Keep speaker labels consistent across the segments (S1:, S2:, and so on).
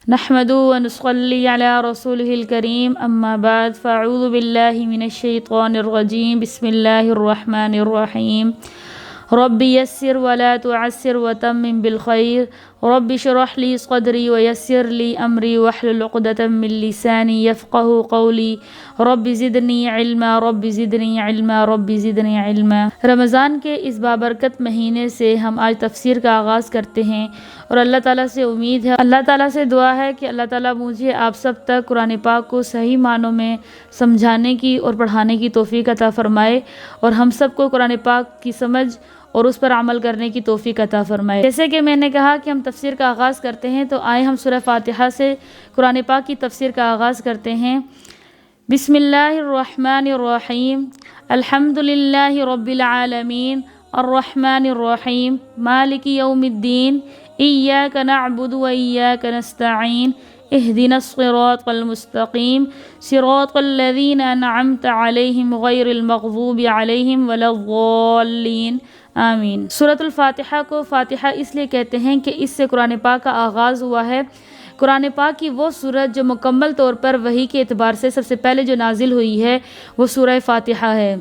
S1: نحمدہ و نصلی علی رسولہ الکریم اما بعد فاعوذ باللہ من الشیطان الرجیم بسم اللہ الرحمن الرحیم رب یسر ولا تعسر وتمم بالخیر رب اشرح لی صدری ویسر لی امری واحلل عقدۃ من لسانی یفقہوا قولی رب زدنی علما رب زدنی علما رب زدنی علما۔ رمضان کے اس بابرکت مہینے سے ہم آج تفسیر کا آغاز کرتے ہیں اور اللہ تعالیٰ سے امید ہے، اللہ تعالیٰ سے دعا ہے کہ اللہ تعالیٰ مجھے آپ سب تک قرآن پاک کو صحیح معنوں میں سمجھانے کی اور پڑھانے کی توفیق عطا فرمائے اور ہم سب کو قرآن پاک کی سمجھ اور اس پر عمل کرنے کی توفیق عطا فرمائے۔ جیسے کہ میں نے کہا کہ ہم تفسیر کا آغاز کرتے ہیں، تو آئے ہم سورہ فاتحہ سے قرآن پاک کی تفسیر کا آغاز کرتے ہیں۔ بسم اللہ الرحمن الرحیم الحمد للہ رب العالمین الرحمن الرحیم مالک یوم الدین ایاک نعبد و ایاک نستعین اہدنا الصراط المستقیم صراط الذین انعمت علیہم غیر المغضوب علیہم ولا الضالین آمین۔ سورۃ الفاتحہ کو فاتحہ اس لیے کہتے ہیں کہ اس سے قرآن پاک کا آغاز ہوا ہے۔ قرآن پاک کی وہ سورت جو مکمل طور پر وحی کے اعتبار سے سب سے پہلے جو نازل ہوئی ہے وہ سورہ فاتحہ ہے،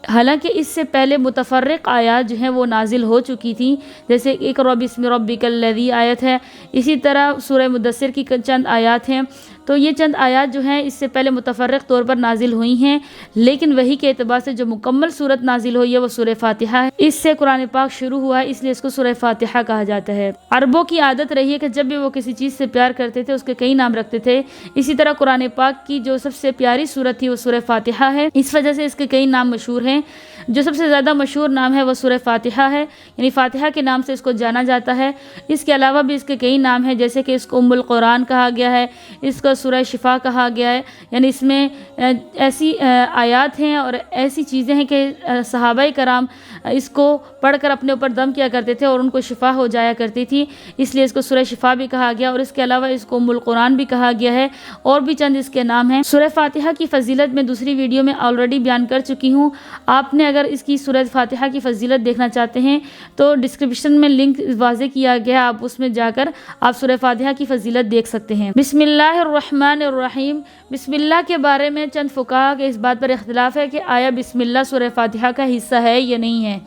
S1: حالانکہ اس سے پہلے متفرق آیات جو ہیں وہ نازل ہو چکی تھیں، جیسے اقرأ بسم ربک الذی آیت ہے، اسی طرح سورہ مدثر کی چند آیات ہیں۔ تو یہ چند آیات جو ہیں اس سے پہلے متفرق طور پر نازل ہوئی ہیں، لیکن وحی کے اعتبار سے جو مکمل صورت نازل ہوئی ہے وہ سورہ فاتحہ ہے۔ اس سے قرآن پاک شروع ہوا ہے، اس لیے اس کو سورہ فاتحہ کہا جاتا ہے۔ عربوں کی عادت رہی ہے کہ جب بھی وہ کسی چیز سے پیار کرتے تھے اس کے کئی نام رکھتے تھے، اسی طرح قرآن پاک کی جو سب سے پیاری صورت تھی وہ سورہ فاتحہ ہے، اس وجہ سے اس کے کئی نام مشہور ہیں۔ جو سب سے زیادہ مشہور نام ہے وہ سورہ فاتحہ ہے، یعنی فاتحہ کے نام سے اس کو جانا جاتا ہے۔ اس کے علاوہ بھی اس کے کئی نام ہیں، جیسے کہ اس کو ام القرآن کہا گیا ہے، اس کو سورہ شفا کہا گیا ہے، یعنی اس میں ایسی آیات ہیں اور ایسی چیزیں ہیں کہ صحابہ کرام اس کو پڑھ کر اپنے اوپر دم کیا کرتے تھے اور ان کو شفا ہو جایا کرتی تھی، اس لیے اس کو سورہ شفا بھی کہا گیا، اور اس کے علاوہ اس کو ام القرآن بھی کہا گیا ہے، اور بھی چند اس کے نام ہیں۔ سورہ فاتحہ کی فضیلت میں دوسری ویڈیو میں آلریڈی بیان کر چکی ہوں، آپ نے اگر اس کی سورہ فاتحہ کی فضیلت دیکھنا چاہتے ہیں تو ڈسکرپشن میں لنک واضح کیا گیا، آپ اس میں جا کر آپ سورہ فاتحہ کی فضیلت دیکھ سکتے ہیں۔ بسم اللہ الرحمن الرحیم، بسم اللہ کے بارے میں چند فقہا کے اس بات پر اختلاف ہے کہ آیا بسم اللہ سورہ فاتحہ کا حصہ ہے یا نہیں ہے۔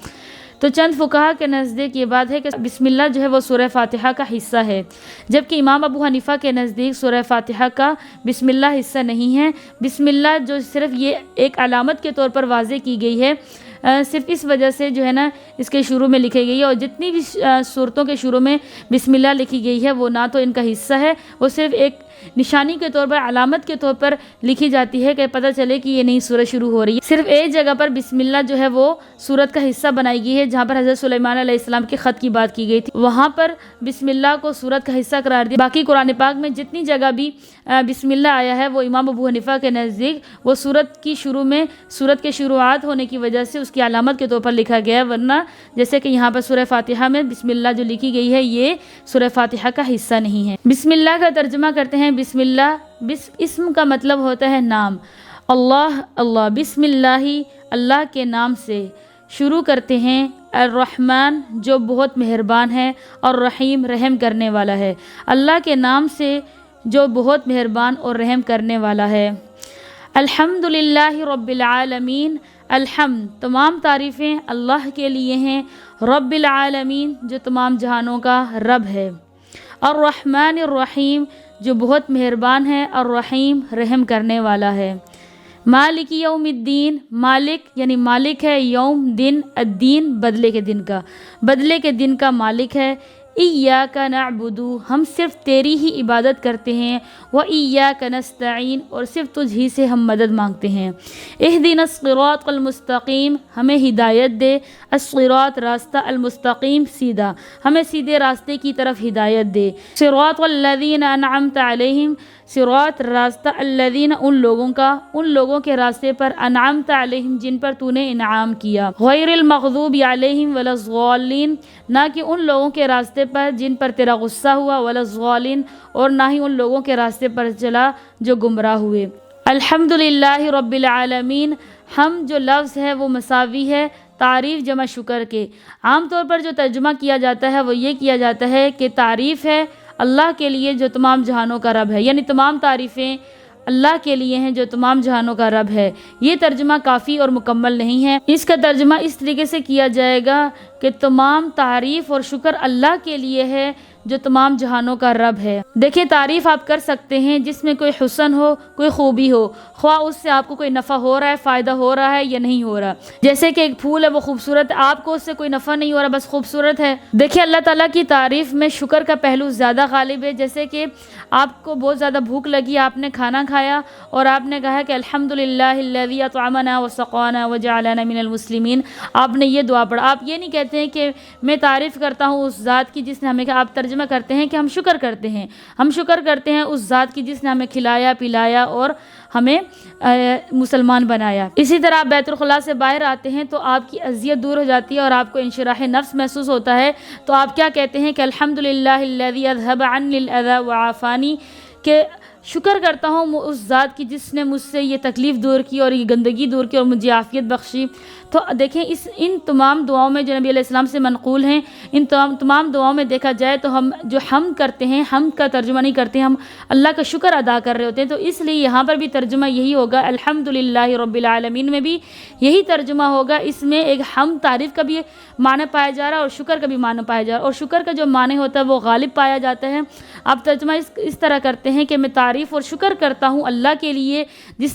S1: تو چند فقہا کے نزدیک یہ بات ہے کہ بسم اللہ جو ہے وہ سورہ فاتحہ کا حصہ ہے، جبکہ امام ابو حنیفہ کے نزدیک سورہ فاتحہ کا بسم اللہ حصہ نہیں ہے۔ بسم اللہ جو صرف یہ ایک علامت کے طور پر واضح کی گئی ہے، صرف اس وجہ سے جو ہے نا اس کے شروع میں لکھی گئی ہے، اور جتنی بھی صورتوں کے شروع میں بسم اللہ لکھی گئی ہے وہ نہ تو ان کا حصہ ہے، وہ صرف ایک نشانی کے طور پر، علامت کے طور پر لکھی جاتی ہے کہ پتہ چلے کہ یہ نئی سورت شروع ہو رہی ہے۔ صرف ایک جگہ پر بسم اللہ جو ہے وہ سورت کا حصہ بنائی گئی ہے، جہاں پر حضرت سلیمان علیہ السلام کے خط کی بات کی گئی تھی، وہاں پر بسم اللہ کو سورت کا حصہ قرار دیا۔ باقی قرآن پاک میں جتنی جگہ بھی بسم اللہ آیا ہے وہ امام ابو حنیفہ کے نزدیک وہ سورت کی شروع میں، سورت کے شروعات ہونے کی وجہ سے اس کی علامت کے طور پر لکھا گیا ہے، ورنہ جیسے کہ یہاں پر سورہ فاتحہ میں بسم اللہ جو لکھی گئی ہے یہ سورہ فاتحہ کا حصہ نہیں ہے۔ بسم اللہ کا ترجمہ کرتے ہیں بسم اللہ، اسم کا مطلب ہوتا ہے نام، اللہ اللہ، بسم اللہ اللہ کے نام سے شروع کرتے ہیں، الرحمن جو بہت مہربان ہے، اور رحیم رحم کرنے والا ہے، اللہ کے نام سے جو بہت مہربان اور رحم کرنے والا ہے۔ الحمد للہ رب العالمین، الحمد تمام تعریفیں اللہ کے لیے ہیں، رب العالمین جو تمام جہانوں کا رب ہے، الرحمن الرحیم جو بہت مہربان ہے، الرحیم رحم کرنے والا ہے۔ مالک یوم الدین، مالک یعنی مالک ہے، یوم دن، الدین بدلے کے دن کا، بدلے کے دن کا مالک ہے۔ ایاک نعبد، ہم صرف تیری ہی عبادت کرتے ہیں، و ایاک نستعین، اور صرف تجھ ہی سے ہم مدد مانگتے ہیں۔ اہدنا الصراط المستقیم، ہمیں ہدایت دے، الصراط راستہ، المستقیم سیدھا، ہمیں سیدھے راستے کی طرف ہدایت دے۔ صراط الذین انعمت علیہم، صراط راستہ، الذین ان لوگوں کا، ان لوگوں کے راستے پر، انعمت علیہم جن پر تو نے انعام کیا، غیر المغضوب علیہم ولا الضالین، نہ کہ ان لوگوں کے راستے پر جن پر تیرا غصہ ہوا، ولا الضالین، اور نہ ہی ان لوگوں کے راستے پر چلا جو گمراہ ہوئے۔ الحمدللہ رب العالمین، ہم جو لفظ ہے وہ مساوی ہے تعریف جمع شکر کے۔ عام طور پر جو ترجمہ کیا جاتا ہے وہ یہ کیا جاتا ہے کہ تعریف ہے اللہ کے لیے جو تمام جہانوں کا رب ہے، یعنی تمام تعریفیں اللہ کے لیے ہیں جو تمام جہانوں کا رب ہے۔ یہ ترجمہ کافی اور مکمل نہیں ہے، اس کا ترجمہ اس طریقے سے کیا جائے گا کہ تمام تعریف اور شکر اللہ کے لیے ہے جو تمام جہانوں کا رب ہے۔ دیکھیں، تعریف آپ کر سکتے ہیں جس میں کوئی حسن ہو، کوئی خوبی ہو، خواہ اس سے آپ کو کوئی نفع ہو رہا ہے، فائدہ ہو رہا ہے یا نہیں ہو رہا۔ جیسے کہ ایک پھول ہے، وہ خوبصورت ہے، آپ کو اس سے کوئی نفع نہیں ہو رہا، بس خوبصورت ہے۔ دیکھیں، اللہ تعالیٰ کی تعریف میں شکر کا پہلو زیادہ غالب ہے۔ جیسے کہ آپ کو بہت زیادہ بھوک لگی، آپ نے کھانا کھایا اور آپ نے کہا کہ الحمدللہ الذی اطعمنا وسقانا وجعلنا من المسلمین، آپ نے یہ دعا پڑھا۔ آپ یہ نہیں کہتے ہیں کہ میں تعریف کرتا ہوں اس ذات کی جس نے ہمیں، آپ ترجمہ کرتے ہیں کہ ہم شکر کرتے ہیں، ہم شکر کرتے ہیں اس ذات کی جس نے ہمیں کھلایا پلایا اور ہمیں مسلمان بنایا۔ اسی طرح آپ بیت الخلاء سے باہر آتے ہیں تو آپ کی اذیت دور ہو جاتی ہے اور آپ کو انشراح نفس محسوس ہوتا ہے، تو آپ کیا کہتے ہیں کہ الحمدللہ الذی اذھب عنی الاذی وعافانی، کہ شکر کرتا ہوں اس ذات کی جس نے مجھ سے یہ تکلیف دور کی اور یہ گندگی دور کی اور مجھے عافیت بخشی۔ تو دیکھیں، ان تمام دعاؤں میں جو نبی علیہ السلام سے منقول ہیں، ان تمام دعاؤں میں دیکھا جائے تو ہم جو حمد کرتے ہیں، حمد کا ترجمہ نہیں کرتے، ہم اللہ کا شکر ادا کر رہے ہوتے ہیں۔ تو اس لیے یہاں پر بھی ترجمہ یہی ہوگا، الحمدللہ رب العالمین میں بھی یہی ترجمہ ہوگا۔ اس میں ایک حمد تعریف کا بھی معنی پایا جا رہا ہے اور شکر کا بھی معنی پایا جا رہا ہے، اور شکر کا جو معنی ہوتا ہے وہ غالب پایا جاتا ہے۔ آپ ترجمہ اس طرح کرتے ہیں کہ میں تعریف اور شکر کرتا ہوں اللہ کے لیے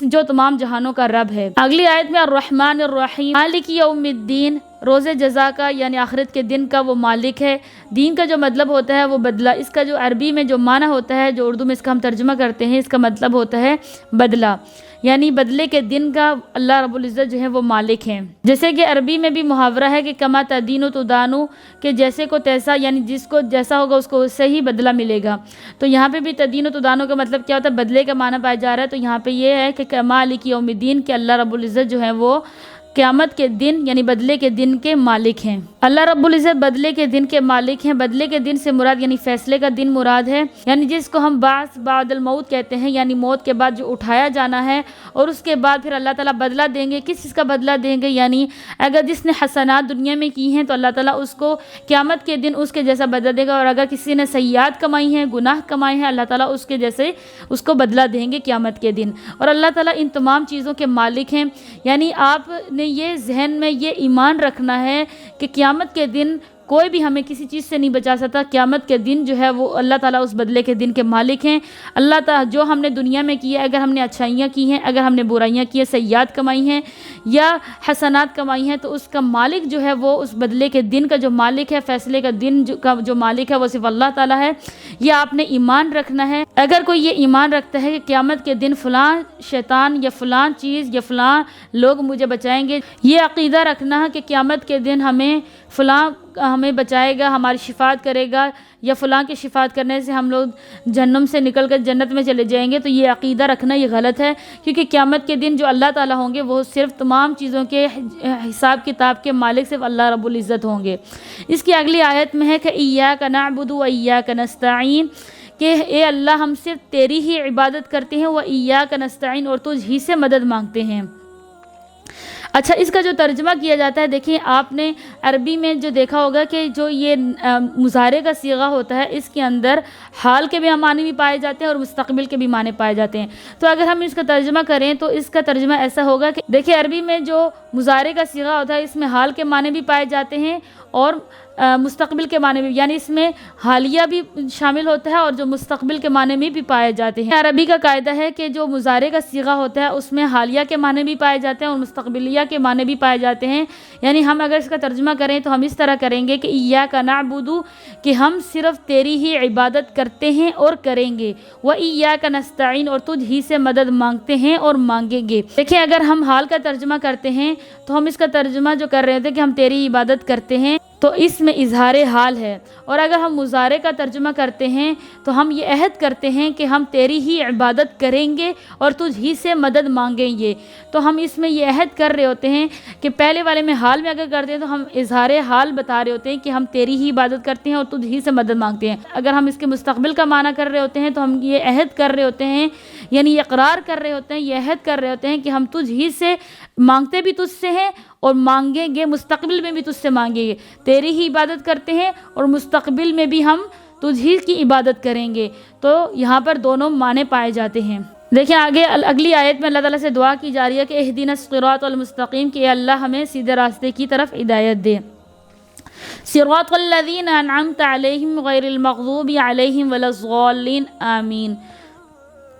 S1: جو تمام جہانوں کا رب ہے۔ اگلی آیت میں الرحمن الرحیم، مالک یوم الدین، روز جزا کا یعنی آخرت کے دن کا وہ مالک ہے۔ دین کا جو مطلب ہوتا ہے وہ بدلہ، اس کا جو عربی میں جو معنی ہوتا ہے، جو اردو میں اس کا ہم ترجمہ کرتے ہیں، اس کا مطلب ہوتا ہے بدلہ، یعنی بدلے کے دن کا اللہ رب العزت جو ہے وہ مالک ہیں۔ جیسے کہ عربی میں بھی محاورہ ہے کہ کما تدین تدانو، کہ جیسے کو تیسا، یعنی جس کو جیسا ہوگا اس کو اس سے ہی بدلہ ملے گا۔ تو یہاں پہ بھی تدین تدانو کا مطلب کیا ہوتا ہے؟ بدلے کا معنی پایا جا رہا ہے۔ تو یہاں پہ یہ ہے کہ مالک یوم الدین، کہ اللہ رب العزت جو ہے وہ قیامت کے دن یعنی بدلے کے دن کے مالک ہیں۔ اللہ رب العزت بدلے کے دن کے مالک ہیں۔ بدلے کے دن سے مراد یعنی فیصلے کا دن مراد ہے، یعنی جس کو ہم بعث بعد الموت کہتے ہیں، یعنی موت کے بعد جو اٹھایا جانا ہے اور اس کے بعد پھر اللہ تعالیٰ بدلہ دیں گے۔ کس چیز کا بدلہ دیں گے؟ یعنی اگر جس نے حسنات دنیا میں کی ہیں تو اللہ تعالیٰ اس کو قیامت کے دن اس کے جیسا بدلہ دے گا، اور اگر کسی نے سیئات کمائی ہیں، گناہ کمائے ہیں، اللہ تعالیٰ اس کے جیسے اس کو بدلہ دیں گے قیامت کے دن۔ اور اللہ تعالیٰ ان تمام چیزوں کے مالک ہیں، یعنی آپ نے یہ ذہن میں یہ ایمان رکھنا ہے کہ قیامت کے دن کوئی بھی ہمیں کسی چیز سے نہیں بچا سکتا۔ قیامت کے دن جو ہے وہ اللہ تعالیٰ اس بدلے کے دن کے مالک ہیں۔ اللہ تعالیٰ جو ہم نے دنیا میں کیا، اگر ہم نے اچھائیاں کی ہیں، اگر ہم نے برائیاں کی ہیں، سیئات کمائی ہیں یا حسنات کمائی ہیں، تو اس کا مالک جو ہے وہ اس بدلے کے دن کا جو مالک ہے، فیصلے کا دن کا جو مالک ہے وہ صرف اللہ تعالیٰ ہے۔ یہ آپ نے ایمان رکھنا ہے۔ اگر کوئی یہ ایمان رکھتا ہے کہ قیامت کے دن فلاں شیطان یا فلاں چیز یا فلاں لوگ مجھے بچائیں گے، یہ عقیدہ رکھنا ہے کہ قیامت کے دن ہمیں فلاں ہمیں بچائے گا، ہماری شفاعت کرے گا، یا فلاں کی شفاعت کرنے سے ہم لوگ جہنم سے نکل کر جنت میں چلے جائیں گے، تو یہ عقیدہ رکھنا یہ غلط ہے، کیونکہ قیامت کے دن جو اللہ تعالیٰ ہوں گے وہ صرف تمام چیزوں کے حساب کتاب کے مالک صرف اللہ رب العزت ہوں گے۔ اس کی اگلی آیت میں ہے کہ ایاک نعبد و ایاک نستعین، کہ اے اللہ ہم صرف تیری ہی عبادت کرتے ہیں، و ایاک نستعین، اور تجھ ہی سے مدد مانگتے ہیں۔ اچھا، اس کا جو ترجمہ کیا جاتا ہے، دیکھیں آپ نے عربی میں جو دیکھا ہوگا کہ جو یہ مضارع کا صیغہ ہوتا ہے، اس کے اندر حال کے بھی معنی بھی پائے جاتے ہیں اور مستقبل کے بھی معنی پائے جاتے ہیں۔ تو اگر ہم اس کا ترجمہ کریں تو اس کا ترجمہ ایسا ہوگا کہ دیکھیں عربی میں جو مضارع کا صیغہ ہوتا ہے اس میں حال کے معنی بھی پائے جاتے ہیں اور مستقبل کے معنی بھی، یعنی اس میں حالیہ بھی شامل ہوتا ہے اور جو مستقبل کے معنی میں بھی پائے جاتے ہیں۔ عربی کا قاعدہ ہے کہ جو مضارع کا صیغہ ہوتا ہے اس میں حالیہ کے معنی بھی پائے جاتے ہیں اور مستقبلیہ کے معنی بھی پائے جاتے ہیں۔ یعنی ہم اگر اس کا ترجمہ کریں تو ہم اس طرح کریں گے کہ ایاک نعبد، کہ ہم صرف تیری ہی عبادت کرتے ہیں اور کریں گے، و ایاک نستعین، اور تجھ ہی سے مدد مانگتے ہیں اور مانگیں گے۔ دیکھیں اگر ہم حال کا ترجمہ کرتے ہیں تو ہم اس کا ترجمہ جو کر رہے تھے کہ ہم تیری عبادت کرتے ہیں، تو اس میں اظہار حال ہے، اور اگر ہم مضارع کا ترجمہ کرتے ہیں تو ہم یہ عہد کرتے ہیں کہ ہم تیری ہی عبادت کریں گے اور تجھ ہی سے مدد مانگیں گے۔ تو ہم اس میں یہ عہد کر رہے ہوتے ہیں کہ پہلے والے میں حال میں اگر کرتے ہیں تو ہم اظہار حال بتا رہے ہوتے ہیں کہ ہم تیری ہی عبادت کرتے ہیں اور تجھ ہی سے مدد مانگتے ہیں۔ اگر ہم اس کے مستقبل کا معنی کر رہے ہوتے ہیں تو ہم یہ عہد کر رہے ہوتے ہیں، یعنی اقرار کر رہے ہوتے ہیں، یہ عہد کر رہے ہوتے ہیں کہ ہم تجھ ہی سے مانگتے بھی تجھ سے ہیں اور مانگیں گے، مستقبل میں بھی تجھ سے مانگیں گے، تیری ہی عبادت کرتے ہیں اور مستقبل میں بھی ہم تجھ ہی کی عبادت کریں گے۔ تو یہاں پر دونوں معنی پائے جاتے ہیں۔ دیکھیں آگے اگلی آیت میں اللہ تعالیٰ سے دعا کی جا رہی ہے کہ اہدنا الصراط المستقیم، کہ اے اللہ ہمیں سیدھے راستے کی طرف ہدایت دے۔ صراط الذین انعمت علیہم غیر المغضوب علیہم ولا الضالین آمین۔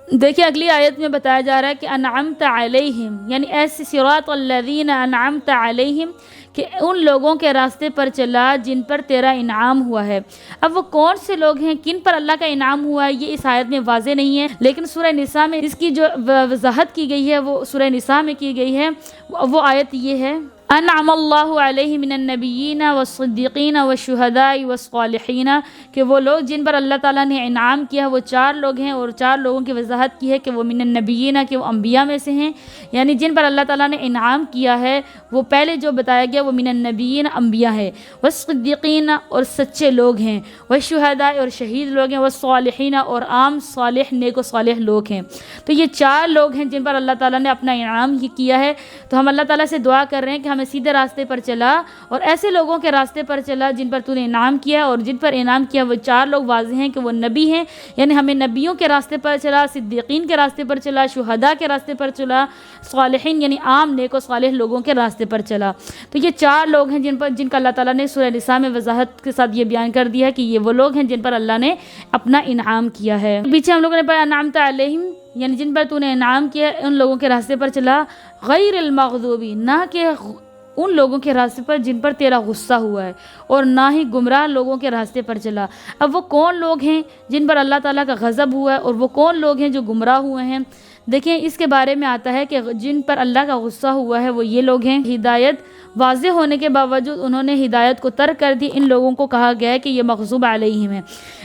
S1: دیکھیں اگلی آیت میں بتایا جا رہا ہے کہ انعمت علیہم، یعنی ایسے صراط الذین انعمت علیہم، کہ ان لوگوں کے راستے پر چلا جن پر تیرا انعام ہوا ہے۔ اب وہ کون سے لوگ ہیں، کن پر اللہ کا انعام ہوا ہے، یہ اس آیت میں واضح نہیں ہے، لیکن سورہ نساء میں اس کی جو وضاحت کی گئی ہے وہ سورہ نساء میں کی گئی ہے۔ وہ آیت یہ ہے، انعم اللہ علیہ من النبیین والصدیقین والشہداء والصالحین، کہ وہ لوگ جن پر اللہ تعالیٰ نے انعام کیا وہ 4 لوگ ہیں، اور 4 لوگوں کی وضاحت کی ہے کہ وہ من النبیین، کہ وہ انبیاء میں سے ہیں، یعنی جن پر اللہ تعالیٰ نے انعام کیا ہے وہ پہلے جو بتایا گیا وہ من النبیین انبیاء ہے، والصدیقین اور سچے لوگ ہیں، والشہداء اور شہید لوگ ہیں، والصالحین اور عام صالح نیک و صالح لوگ ہیں۔ تو یہ 4 لوگ ہیں جن پر اللہ تعالیٰ نے اپنا انعام ہی کیا ہے۔ تو ہم اللہ تعالیٰ سے دعا کر رہے ہیں کہ ہمیں سیدھے راستے پر چلا، اور ایسے لوگوں کے راستے پر چلا جن پر تو نے انعام کیا، اور جن پر انعام کیا وہ 4 لوگ واضح ہیں کہ وہ نبی ہیں، یعنی ہمیں نبیوں کے راستے پر چلا، صدیقین کے راستے پر چلا، شہداء کے راستے پر چلا، صالحین یعنی عام نیک و صالح لوگوں کے راستے پر چلا۔ تو یہ 4 لوگ ہیں جن کا اللہ تعالیٰ نے سورہ نساء میں وضاحت کے ساتھ یہ بیان کر دیا کہ یہ وہ لوگ ہیں جن پر اللہ نے اپنا انعام کیا ہے۔ پیچھے ہم لوگوں نے پڑھا انعمت علیہم، یعنی جن پر تو نے انعام کیا ان لوگوں کے راستے پر چلا، غیر المغضوبی، نہ کہ ان لوگوں کے راستے پر جن پر تیرا غصہ ہوا ہے، اور نہ ہی گمراہ لوگوں کے راستے پر چلا۔ اب وہ کون لوگ ہیں جن پر اللہ تعالیٰ کا غضب ہوا ہے، اور وہ کون لوگ ہیں جو گمراہ ہوئے ہیں؟ دیکھیں اس کے بارے میں آتا ہے کہ جن پر اللہ کا غصہ ہوا ہے وہ یہ لوگ ہیں، ہدایت واضح ہونے کے باوجود انہوں نے ہدایت کو ترک کر دی، ان لوگوں کو کہا گیا ہے کہ یہ مغضوب علیہم ہیں۔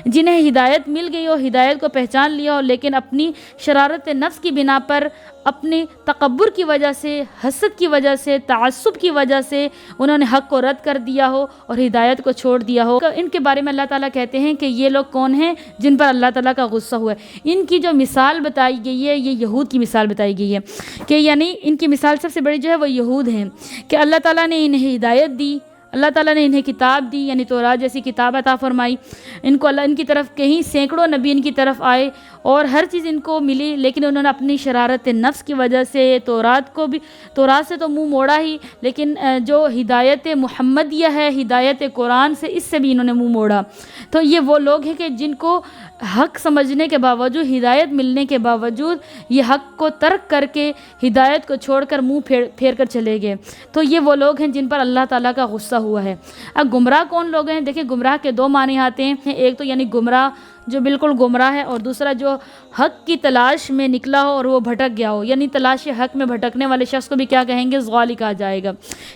S1: جنہیں ہدایت مل گئی اور ہدایت کو پہچان لیا ہو، لیکن اپنی شرارت نفس کی بنا پر، اپنے تکبر کی وجہ سے، حسد کی وجہ سے، تعصب کی وجہ سے انہوں نے حق کو رد کر دیا ہو اور ہدایت کو چھوڑ دیا ہو، ان کے بارے میں اللہ تعالیٰ کہتے ہیں کہ یہ لوگ کون ہیں جن پر اللہ تعالیٰ کا غصہ ہوا ہے۔ ان کی جو مثال بتائی گئی ہے یہ یہود کی مثال بتائی گئی ہے، کہ یعنی ان کی مثال سب سے بڑی جو ہے وہ یہود ہیں، کہ اللہ تعالیٰ نے انہیں ہدایت دی، اللہ تعالیٰ نے انہیں کتاب دی، یعنی تورات جیسی کتاب عطا فرمائی، ان کو اللہ ان کی طرف کہیں سینکڑوں نبی ان کی طرف آئے اور ہر چیز ان کو ملی، لیکن انہوں نے اپنی شرارت نفس کی وجہ سے تورات سے تو منہ موڑا ہی، لیکن جو ہدایت محمدیہ ہے، ہدایت قرآن سے، اس سے بھی انہوں نے منہ موڑا۔ تو یہ وہ لوگ ہیں کہ جن کو حق سمجھنے کے باوجود، ہدایت ملنے کے باوجود یہ حق کو ترک کر کے ہدایت کو چھوڑ کر منہ پھیر کر چلے گئے۔ تو یہ وہ لوگ ہیں جن پر اللہ تعالیٰ کا غصہ ہوا ہے۔ اب گمراہ کون لوگ ہیں؟ دیکھیں گمراہ کے 2 معنی آتے ہیں، ایک تو یعنی گمراہ جو بالکل گمراہ ہے، اور دوسرا جو حق کی تلاش میں نکلا ہو اور وہ بھٹک گیا ہو، یعنی تلاش حق میں بھٹکنے والے شخص کو بھی کیا کہیں گے؟ ضال کہا جائے گا،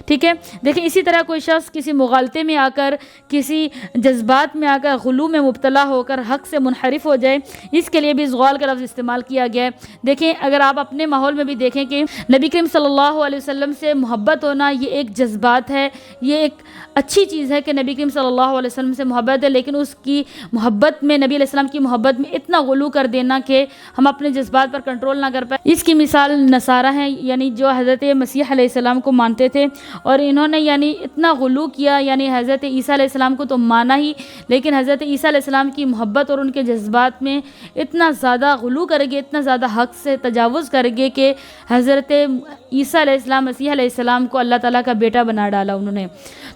S1: ٹھیک ہے۔ دیکھیں اسی طرح کوئی شخص کسی مغالطے میں آ کر، کسی جذبات میں آ کر، غلو میں مبتلا ہو کر حق سے منحرف ہو جائے، اس کے لیے بھی ضال کا لفظ استعمال کیا گیا ہے۔ دیکھیں اگر آپ اپنے ماحول میں بھی دیکھیں کہ نبی کریم صلی اللہ علیہ وسلم سے محبت ہونا یہ ایک جذبات ہے، یہ ایک اچھی چیز ہے کہ نبی کریم صلی اللہ علیہ وسلم سے محبت ہے، لیکن اس کی محبت میں، نبی علیہ السلام کی محبت میں اتنا غلو کر دینا کہ ہم اپنے جذبات پر کنٹرول نہ کر پائے۔ اس کی مثال نصارہ ہیں، یعنی جو حضرت مسیح علیہ السلام کو مانتے تھے اور انہوں نے یعنی اتنا غلو کیا، یعنی حضرت عیسیٰ علیہ السلام کو تو مانا ہی، لیکن حضرت عیسیٰ علیہ السلام کی محبت اور ان کے جذبات میں اتنا زیادہ غلو کر گئے، اتنا زیادہ حق سے تجاوز کر گئے کہ حضرت عیسیٰ علیہ السلام، مسیح علیہ السلام کو اللہ تعالیٰ کا بیٹا بنا ڈالا انہوں نے۔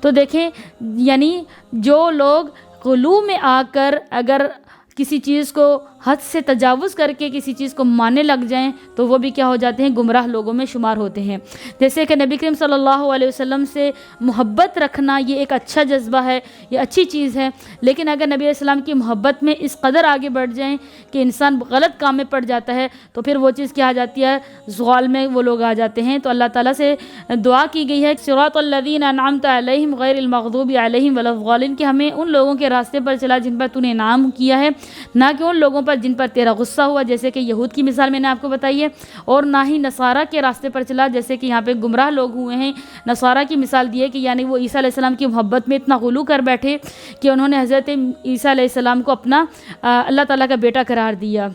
S1: تو دیکھیں یعنی جو لوگ غلو میں آ کر اگر کسی چیز کو حد سے تجاوز کر کے کسی چیز کو ماننے لگ جائیں تو وہ بھی کیا ہو جاتے ہیں؟ گمراہ لوگوں میں شمار ہوتے ہیں۔ جیسے کہ نبی کریم صلی اللہ علیہ وسلم سے محبت رکھنا یہ ایک اچھا جذبہ ہے، یہ اچھی چیز ہے، لیکن اگر نبی علیہ السلام کی محبت میں اس قدر آگے بڑھ جائیں کہ انسان غلط کام میں پڑ جاتا ہے تو پھر وہ چیز کیا آ جاتی ہے؟ ضال میں وہ لوگ آ جاتے ہیں۔ تو اللہ تعالیٰ سے دعا کی گئی ہے صراط الذین انعمت علیہم غیر المغضوب علیہم ولا الضالین، کہ ہمیں ان لوگوں کے راستے پر چلا جن پر تو نے انعام کیا ہے، نہ کہ ان لوگوں پر جن پر تیرا غصہ ہوا، جیسے کہ یہود کی مثال میں نے آپ کو بتائی ہے، اور نہ ہی نصارہ کے راستے پر چلا، جیسے کہ یہاں پہ گمراہ لوگ ہوئے ہیں۔ نصارہ کی مثال دی ہے کہ یعنی وہ عیسیٰ علیہ السلام کی محبت میں اتنا غلو کر بیٹھے کہ انہوں نے حضرت عیسیٰ علیہ السلام کو اپنا اللہ تعالیٰ کا بیٹا قرار دیا۔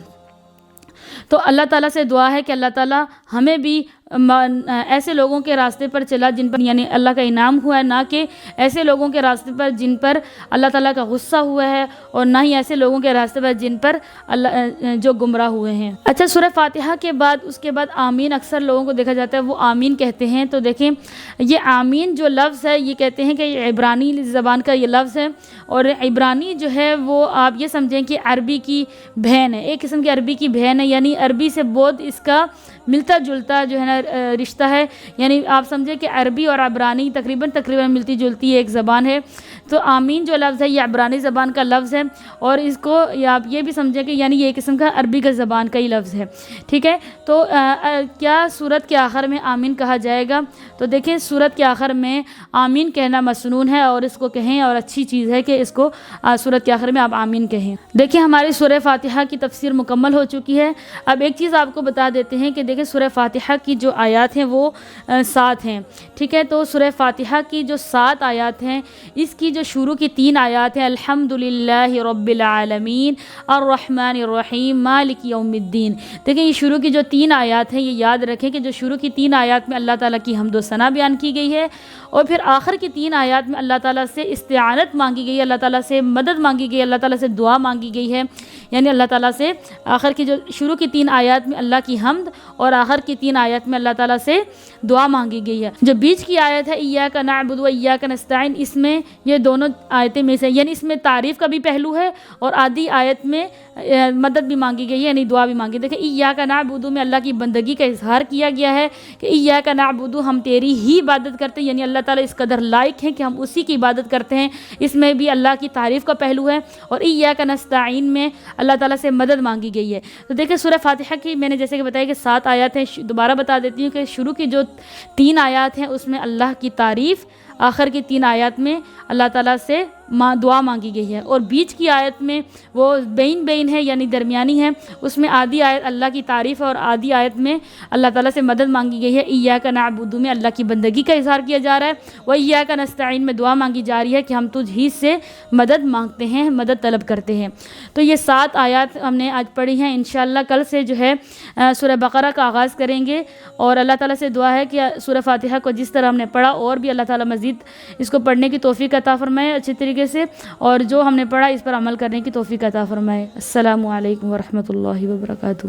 S1: تو اللہ تعالیٰ سے دعا ہے کہ اللہ تعالیٰ ہمیں بھی ایسے لوگوں کے راستے پر چلا جن پر یعنی اللہ کا انعام ہوا ہے، نہ کہ ایسے لوگوں کے راستے پر جن پر اللہ تعالیٰ کا غصہ ہوا ہے، اور نہ ہی ایسے لوگوں کے راستے پر جن پر اللہ جو گمراہ ہوئے ہیں۔ اچھا، سورہ فاتحہ کے بعد اس کے بعد آمین اکثر لوگوں کو دیکھا جاتا ہے وہ آمین کہتے ہیں۔ تو دیکھیں یہ آمین جو لفظ ہے یہ کہتے ہیں کہ یہ عبرانی زبان کا یہ لفظ ہے، اور عبرانی جو ہے وہ آپ یہ سمجھیں کہ عربی کی بہن ہے، ایک قسم کی عربی کی بہن ہے، یعنی عربی سے بہت اس کا ملتا جلتا جو ہے نا رشتہ ہے، یعنی آپ سمجھیں کہ عربی اور عبرانی تقریباً ملتی جلتی ایک زبان ہے۔ تو آمین جو لفظ ہے یہ عبرانی زبان کا لفظ ہے، اور اس کو آپ یہ بھی سمجھیں کہ یعنی یہ ایک قسم کا عربی کا زبان کا ہی لفظ ہے، ٹھیک ہے۔ تو کیا سورت کے آخر میں آمین کہا جائے گا؟ تو دیکھیں سورت کے آخر میں آمین کہنا مسنون ہے، اور اس کو کہیں، اور اچھی چیز ہے کہ اس کو سورت کے آخر میں آپ آمین کہیں۔ دیکھیں ہماری سورہ فاتحہ کی تفسیر مکمل ہو چکی ہے۔ اب ایک چیز آپ کو بتا دیتے ہیں کہ دیکھیں سورہ فاتحہ کی جو آیات ہیں وہ 7 ہیں، ٹھیک ہے۔ تو سورہ فاتحہ کی جو 7 آیات ہیں، اس کی جو شروع کی 3 آیات ہیں، الحمدللہ رب العالمین الرحمن الرحیم مالک یوم الدین، دیکھیں یہ شروع کی جو 3 آیات ہیں، یہ یاد رکھیں کہ جو شروع کی 3 آیات میں اللہ تعالیٰ کی حمد و ثنا بیان کی گئی ہے، اور پھر آخر کی 3 آیات میں اللہ تعالیٰ سے استعانت مانگی گئی ہے، اللہ تعالیٰ سے مدد مانگی گئی ہے، اللہ تعالیٰ سے دعا مانگی گئی ہے، یعنی اللہ تعالیٰ سے آخر کی جو شروع کی 3 آیات میں اللہ کی حمد، اور آخر کی 3 آیات میں اللہ تعالیٰ سے دعا مانگی گئی ہے۔ جو بیچ کی آیت ہے ایاک نعبد و ایاک نستعین، اس میں یہ دونوں آیتیں میں سے یعنی اس میں تعریف کا بھی پہلو ہے، اور آدھی آیت میں مدد بھی مانگی گئی ہے، یعنی دعا بھی مانگی۔ دیکھیں ایاک نعبد میں اللہ کی بندگی کا اظہار کیا گیا ہے کہ ایاک نعبد ہم تیری ہی عبادت کرتے ہیں، یعنی اللہ تعالیٰ اس قدر لائق ہیں کہ ہم اسی کی عبادت کرتے ہیں، اس میں بھی اللہ کی تعریف کا پہلو ہے۔ اور ایاک نستعین میں اللہ تعالیٰ سے مدد مانگی گئی ہے۔ تو دیکھیں سورہ فاتحہ کی میں نے جیسے کہ بتایا کہ 7 آیات ہیں، دوبارہ بتا دیتی ہوں کہ شروع کی جو 3 آیات ہیں اس میں اللہ کی تعریف، آخر کی 3 آیات میں اللہ تعالیٰ سے دعا مانگی گئی ہے، اور بیچ کی آیت میں وہ بین ہے یعنی درمیانی ہے، اس میں آدھی آیت اللہ کی تعریف ہے، اور آدھی آیت میں اللہ تعالیٰ سے مدد مانگی گئی ہے۔ ایاک نعبد میں اللہ کی بندگی کا اظہار کیا جا رہا ہے، وہ ایاک نستعین میں دعا مانگی جا رہی ہے کہ ہم تجھ ہی سے مدد مانگتے ہیں، مدد طلب کرتے ہیں۔ تو یہ 7 آیات ہم نے آج پڑھی ہیں، انشاءاللہ کل سے جو ہے سورہ بقرہ کا آغاز کریں گے، اور اللہ تعالیٰ سے دعا ہے کہ سورہ فاتحہ کو جس طرح ہم نے پڑھا اور بھی اللہ تعالیٰ مزید اس کو پڑھنے کی توفیق عطا فرمائے اچھی طریقے سے، اور جو ہم نے پڑھا اس پر عمل کرنے کی توفیق عطا فرمائے۔ السلام علیکم ورحمۃ اللہ وبرکاتہ۔